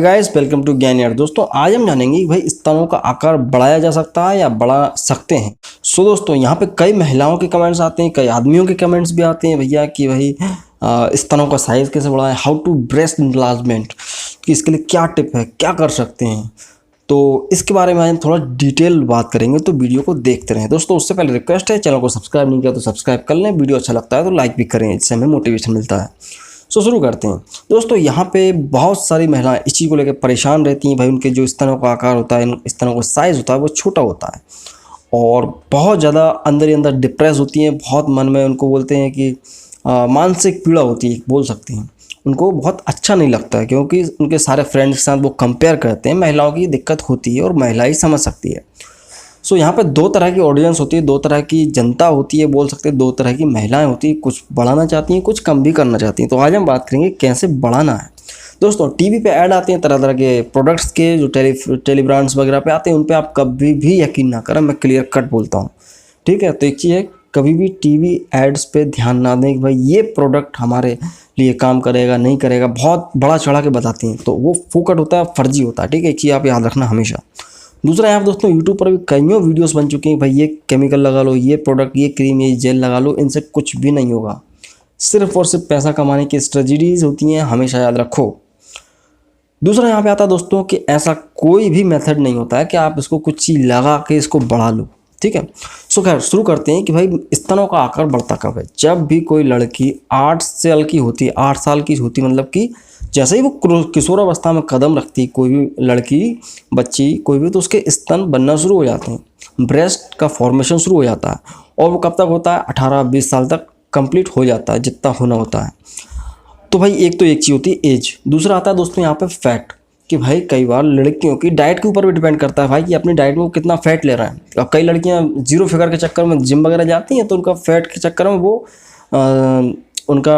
Guys welcome to ज्ञान यार। दोस्तों आज हम जानेंगे कि भाई स्तनों का आकार बढ़ाया जा सकता है या बढ़ा सकते हैं। दोस्तों यहाँ पे कई महिलाओं के कमेंट्स आते हैं, कई आदमियों के कमेंट्स भी आते हैं भैया कि भाई स्तनों का साइज़ कैसे बढ़ाएं, हाउ टू ब्रेस्ट इनलार्जमेंट, कि इसके लिए क्या टिप है, क्या कर सकते हैं। तो इसके बारे में हम थोड़ा डिटेल बात करेंगे, तो वीडियो को देखते रहें। दोस्तों उससे पहले रिक्वेस्ट है, चैनल को सब्सक्राइब नहीं किया तो सब्सक्राइब कर लें, वीडियो अच्छा लगता है तो लाइक भी करें, इससे हमें मोटिवेशन मिलता है। शुरू करते हैं। दोस्तों यहाँ पे बहुत सारी महिलाएं इस चीज़ को लेकर परेशान रहती हैं, भाई उनके जो स्तनों का आकार होता है, स्तनों का साइज़ होता है वो छोटा होता है और बहुत ज़्यादा अंदर ही अंदर डिप्रेस होती हैं। बहुत मन में उनको बोलते हैं कि मानसिक पीड़ा होती है, बोल सकते हैं। उनको बहुत अच्छा नहीं लगता है क्योंकि उनके सारे फ्रेंड्स के साथ वो कंपेयर करते हैं। महिलाओं की दिक्कत होती है और महिला ही समझ सकती है। यहाँ पे दो तरह की ऑडियंस होती है, दो तरह की जनता होती है, बोल सकते हैं दो तरह की महिलाएं होती है। कुछ बढ़ाना चाहती हैं, कुछ कम भी करना चाहती हैं। तो आज हम बात करेंगे कैसे बढ़ाना है। दोस्तों टीवी पे ऐड आते हैं तरह तरह के प्रोडक्ट्स के, जो टेली ब्रांड्स वगैरह पे आते हैं, उन पे आप कभी भी यकीन ना करें, मैं क्लियर कट बोलता हूँ, ठीक है। तो एक चीज़ है, कभी भी टीवी एड्स पे ध्यान ना दें कि भाई ये प्रोडक्ट हमारे लिए काम करेगा नहीं करेगा, बहुत बड़ा चढ़ा के बताती हैं, तो वो फोकट होता है, फर्जी होता है, ठीक है। एक चीज़ आप याद रखना हमेशा। दूसरा यहाँ पर दोस्तों यूट्यूब पर भी कईयों वीडियोस बन चुके हैं, भाई ये केमिकल लगा लो, ये प्रोडक्ट, ये क्रीम, ये जेल लगा लो, इनसे कुछ भी नहीं होगा। सिर्फ और सिर्फ पैसा कमाने की स्ट्रेटजीज होती हैं, हमेशा याद रखो। दूसरा यहाँ पे आता है दोस्तों कि ऐसा कोई भी मेथड नहीं होता है कि आप इसको कुछ चीज़ लगा के इसको बढ़ा लो, ठीक है। खैर शुरू करते हैं कि भाई स्तनों का आकार बढ़ता कब है। जब भी कोई लड़की 8 साल की होती है, 8 साल की होती है, मतलब कि जैसे ही वो किशोरावस्था में कदम रखती है, कोई भी लड़की, बच्ची, कोई भी, तो उसके स्तन बनना शुरू हो जाते हैं, ब्रेस्ट का फॉर्मेशन शुरू हो जाता है। और वो कब तक होता है? 18-20 साल तक कंप्लीट हो जाता है, जितना होना होता है। तो भाई एक चीज़ होती है एज। दूसरा आता है दोस्तों यहाँ पे फैट, कि भाई कई बार लड़कियों की डाइट के ऊपर भी डिपेंड करता है भाई कि अपनी डाइट में वो कितना फैट ले रहा है। अब कई लड़कियाँ जीरो फिगर के चक्कर में जिम वगैरह जाती हैं, तो उनका फैट के चक्कर में वो उनका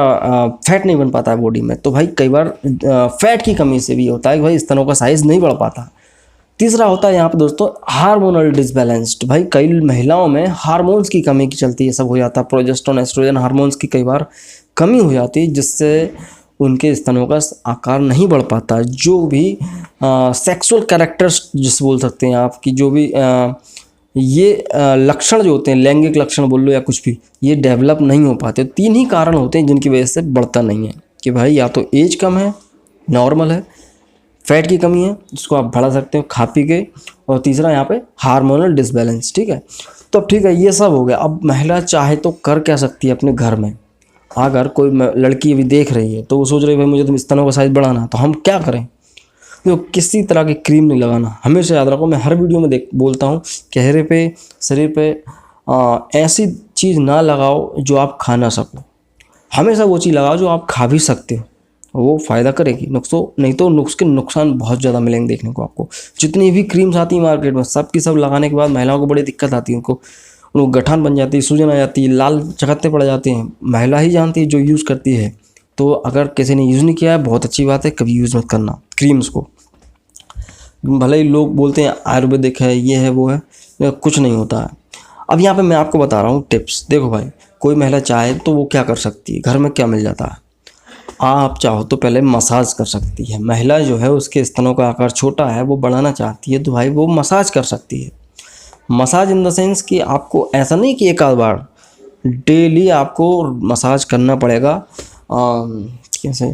फैट नहीं बन पाता है बॉडी में। तो भाई कई बार फैट की कमी से भी होता है कि भाई स्तनों का साइज़ नहीं बढ़ पाता। तीसरा होता है यहाँ पे दोस्तों हार्मोनल डिसबैलेंस्ड। भाई कई महिलाओं में हार्मोन्स की कमी की चलती है, सब हो जाता है, प्रोजेस्टेरोन, एस्ट्रोजन हार्मोन्स की कई बार कमी हो जाती है, जिससे उनके स्तनों का आकार नहीं बढ़ पाता। जो भी सेक्सुअल कैरेक्टर्स जिस बोल सकते हैं आप, कि जो भी ये लक्षण जो होते हैं, लैंगिक लक्षण बोल लो या कुछ भी, ये डेवलप नहीं हो पाते। 3 ही कारण होते हैं जिनकी वजह से बढ़ता नहीं है, कि भाई या तो एज कम है, नॉर्मल है, फैट की कमी है जिसको आप बढ़ा सकते हो खा पी के, और तीसरा यहाँ पे हार्मोनल डिसबैलेंस, ठीक है। तो अब ठीक है, ये सब हो गया। अब महिला चाहे तो कर क्या सकती है अपने घर में। अगर कोई लड़की अभी देख रही है तो वो सोच रही है भाई मुझे तो स्तनों का साइज़ बढ़ाना, तो हम क्या करें? देखो, किसी तरह की क्रीम नहीं लगाना। हमेशा याद रखो, मैं हर वीडियो में बोलता हूँ, चेहरे पे, शरीर पे ऐसी चीज़ ना लगाओ जो आप खा ना सको। हमेशा वो चीज़ लगाओ जो आप खा भी सकते हो, वो फ़ायदा करेगी। नहीं तो नुक्स के नुकसान बहुत ज़्यादा मिलेंगे देखने को आपको। जितनी भी क्रीम्स आती हैं मार्केट में, सब की सब लगाने के बाद महिलाओं को बड़ी दिक्कत आती है। उनको गठान बन जाती है, सूजन आ जाती है, लाल चकत्ते पड़ जाते हैं। महिला ही जानती है जो यूज़ करती है। तो अगर किसी ने यूज़ नहीं किया है, बहुत अच्छी बात है, कभी यूज़ मत करना क्रीम्स को। भले ही लोग बोलते हैं आयुर्वेदिक है, ये है, वो है, कुछ नहीं होता है। अब यहाँ पे मैं आपको बता रहा हूँ टिप्स। देखो भाई, कोई महिला चाहे तो वो क्या कर सकती है, घर में क्या मिल जाता है। आप चाहो तो पहले मसाज कर सकती है। महिला जो है उसके स्तनों का आकार छोटा है, वो बढ़ाना चाहती है, तो भाई वो मसाज कर सकती है। मसाज इन द सेंस कि आपको ऐसा नहीं कि एक आध बार, डेली आपको मसाज करना पड़ेगा। कैसे?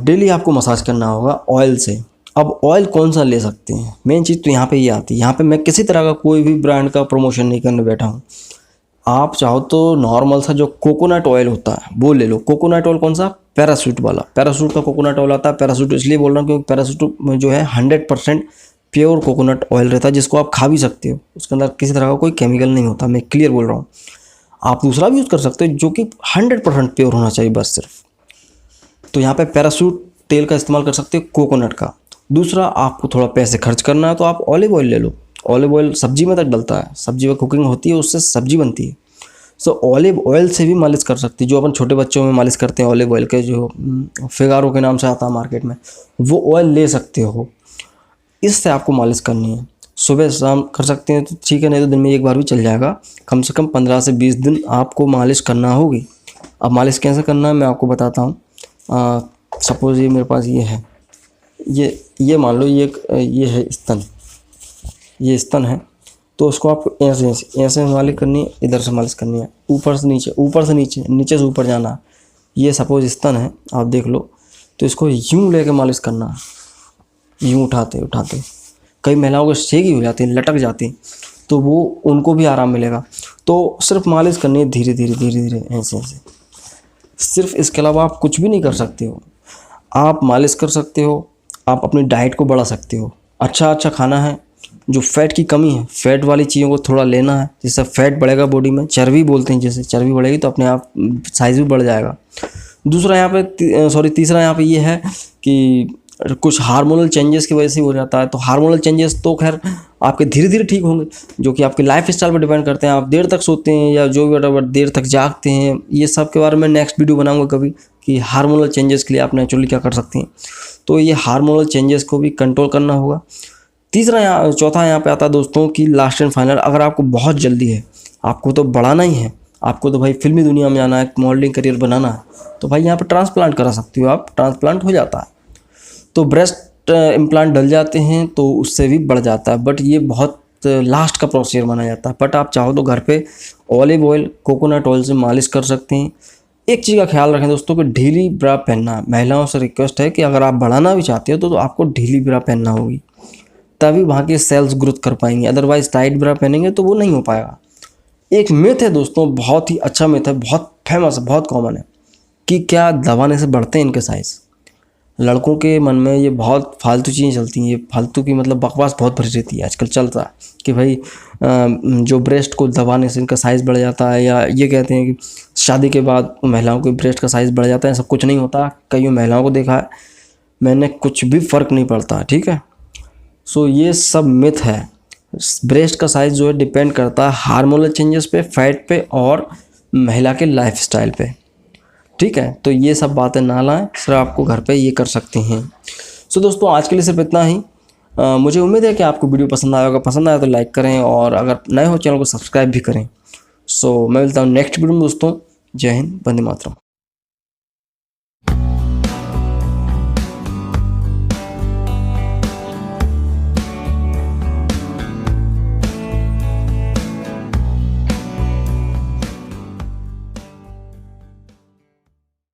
डेली आपको मसाज करना होगा ऑयल से। अब ऑयल कौन सा ले सकते हैं, मेन चीज़ तो यहाँ पे ये आती है। यहाँ पे मैं किसी तरह का कोई भी ब्रांड का प्रमोशन नहीं करने बैठा हूँ। आप चाहो तो नॉर्मल सा जो कोकोनट ऑयल होता है वो ले लो। कोकोनट ऑयल कौन सा? पैराशूट वाला। पैराशूट का कोकोनट ऑयल आता है। पैराशूट इसलिए बोल रहा हूँ क्योंकि पैराशूट में जो है 100% प्योर कोकोनट ऑयल रहता है, जिसको आप खा भी सकते हो। उसके अंदर किसी तरह का कोई केमिकल नहीं होता, मैं क्लियर बोल रहा हूँ। आप दूसरा भी यूज़ कर सकते हो जो कि 100% प्योर होना चाहिए बस सिर्फ। तो यहाँ पे पैराशूट तेल का इस्तेमाल कर सकते हो, कोकोनट का। दूसरा, आपको थोड़ा पैसे खर्च करना है तो आप ऑलिव ऑयल ले लो। ऑलिव ऑयल सब्जी में तक डलता है, सब्जी में कुकिंग होती है, उससे सब्जी बनती है। ऑलिव ऑयल से भी मालिश कर सकती है। जो अपन छोटे बच्चों में मालिश करते हैं, ऑलिव ऑयल के जो फिगारो के नाम से आता है मार्केट में, वो ऑयल ले सकते हो। इससे आपको मालिश करनी है, सुबह शाम कर सकते हैं तो ठीक है, नहीं तो दिन में एक बार भी चल जाएगा। कम से कम 15 से 20 दिन आपको मालिश करना होगी। अब मालिश कैसे करना है मैं आपको बताता हूँ। सपोज़ ये मेरे पास ये है, ये मान लो ये है स्तन, ये स्तन है, तो उसको आपको ऐसे ऐसे ऐसे मालिश करनी है, इधर से मालिश करनी है, ऊपर से नीचे, ऊपर से नीचे, नीचे से ऊपर जाना है। ये सपोज स्तन है, आप देख लो, तो इसको यूं लेके मालिश करना है, यूं उठाते उठाते। कई महिलाओं को सेगी हो जाती है, लटक जाती, तो वो उनको भी आराम मिलेगा। तो सिर्फ मालिश करनी है धीरे धीरे धीरे धीरे, ऐसे ऐसे, सिर्फ। इसके अलावा आप कुछ भी नहीं कर सकते हो। आप मालिश कर सकते हो, आप अपनी डाइट को बढ़ा सकते हो। अच्छा खाना है, जो फैट की कमी है, फैट वाली चीज़ों को थोड़ा लेना है, जिससे फैट बढ़ेगा बॉडी में, चर्बी बोलते हैं, जैसे चर्बी बढ़ेगी तो अपने आप साइज़ भी बढ़ जाएगा। दूसरा यहाँ पे तीसरा यहाँ पे ये है कि कुछ हार्मोनल चेंजेस की वजह से हो जाता है। तो हार्मोनल चेंजेस तो खैर आपके धीरे धीरे ठीक होंगे, जो कि आपके लाइफ स्टाइल पर डिपेंड करते हैं। आप देर तक सोते हैं या जो भी देर तक जागते हैं, ये सब के बारे में नेक्स्ट वीडियो बनाऊंगा कभी, कि हार्मोनल चेंजेस के लिए आप नेचुरली क्या कर सकते हैं। तो ये हार्मोनल चेंजेस को भी कंट्रोल करना होगा। चौथा यहाँ पे आता है दोस्तों कि लास्ट एंड फाइनल, अगर आपको बहुत जल्दी है, आपको तो बढ़ाना ही है, आपको तो भाई फिल्मी दुनिया में जाना है, मॉडलिंग करियर बनाना है, तो भाई यहाँ पे ट्रांसप्लांट करा सकते हो आप, ट्रांसप्लांट हो जाता है। तो ब्रेस्ट इम्प्लांट डल जाते हैं तो उससे भी बढ़ जाता है, बट ये बहुत लास्ट का प्रोसीजर माना जाता है। बट आप चाहो तो घर पे ऑलिव ऑयल, कोकोनट ऑयल से मालिश कर सकते हैं। एक चीज़ का ख्याल रखें दोस्तों कि ढीली ब्रा पहनना, महिलाओं से रिक्वेस्ट है कि अगर आप बढ़ाना भी चाहते हो तो आपको ढीली ब्रा पहनना होगी, तभी वहाँ के सेल्स ग्रोथ कर पाएंगे। अदरवाइज टाइट ब्रा पहनेंगे तो वो नहीं हो पाएगा। एक मिथ है दोस्तों, बहुत ही अच्छा मिथ है, बहुत फेमस है, बहुत कॉमन है, कि क्या दबाने से बढ़ते हैं इनके साइज़। लड़कों के मन में ये बहुत फालतू चीज़ें चलती हैं, ये फालतू की मतलब बकवास बहुत भरी रहती है आजकल चलता है, कि भाई जो ब्रेस्ट को दबाने से इनका साइज़ बढ़ जाता है, या ये कहते हैं कि शादी के बाद महिलाओं के ब्रेस्ट का साइज़ बढ़ जाता है। सब कुछ नहीं होता। कई महिलाओं को देखा है मैंने, कुछ भी फ़र्क नहीं पड़ता, ठीक है। सो ये सब मिथ है। ब्रेस्ट का साइज़ जो है डिपेंड करता है हार्मोनल चेंजेस पे, फैट पे और महिला के लाइफस्टाइल पे, ठीक है। तो ये सब बातें ना लाएं, सिर्फ आपको घर पे ये कर सकते हैं। सो दोस्तों आज के लिए सिर्फ इतना ही। मुझे उम्मीद है कि आपको वीडियो पसंद आया होगा। पसंद आया तो लाइक करें, और अगर नए हो चैनल को सब्सक्राइब भी करें। सो मैं मिलता हूँ नेक्स्ट वीडियो में दोस्तों। जय हिंद, वंदे मातरम।